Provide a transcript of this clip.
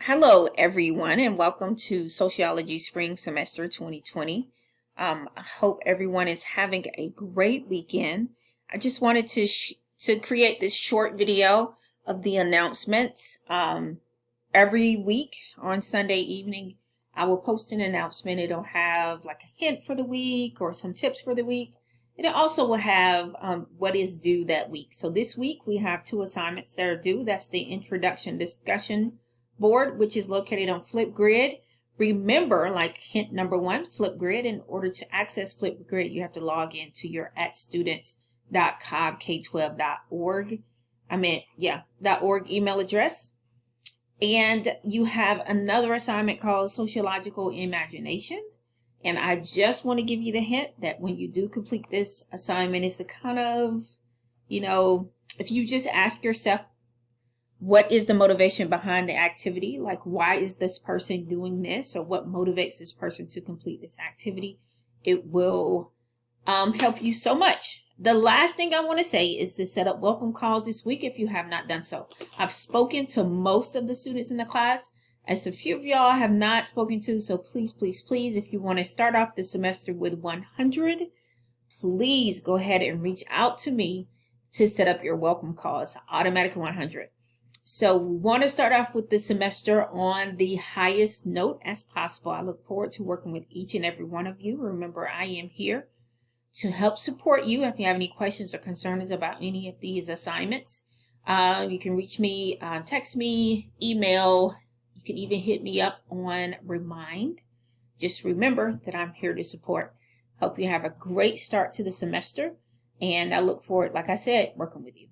Hello, everyone, and welcome to Sociology Spring Semester 2020. I hope everyone is having a great weekend. I just wanted to create this short video of the announcements. Every week on Sunday evening, I will post an announcement. It'll have like a hint for the week or some tips for the week. It also will have what is due that week. So this week we have 2 assignments that are due. That's the introduction discussion board, which is located on Flipgrid. Remember, like hint number 1, Flipgrid. In order to access Flipgrid, you have to log into your @students.cobk12.org. .org email address. And you have another assignment called Sociological Imagination. And I just want to give you the hint that when you do complete this assignment, it's a kind of, if you just ask yourself, what is the motivation behind the activity? Like, why is this person doing this? Or what motivates this person to complete this activity? It will help you so much. The last thing I want to say is to set up welcome calls this week if you have not done so. I've spoken to most of the students in the class, as a few of y'all have not spoken to, so please, please, please, if you want to start off the semester with 100, please go ahead and reach out to me to set up your welcome calls, automatic 100. So we want to start off with the semester on the highest note as possible. I look forward to working with each and every one of you. Remember, I am here to help support you. If you have any questions or concerns about any of these assignments, you can reach me, text me, email. You can even hit me up on Remind. Just remember that I'm here to support. Hope you have a great start to the semester. And I look forward, like I said, working with you.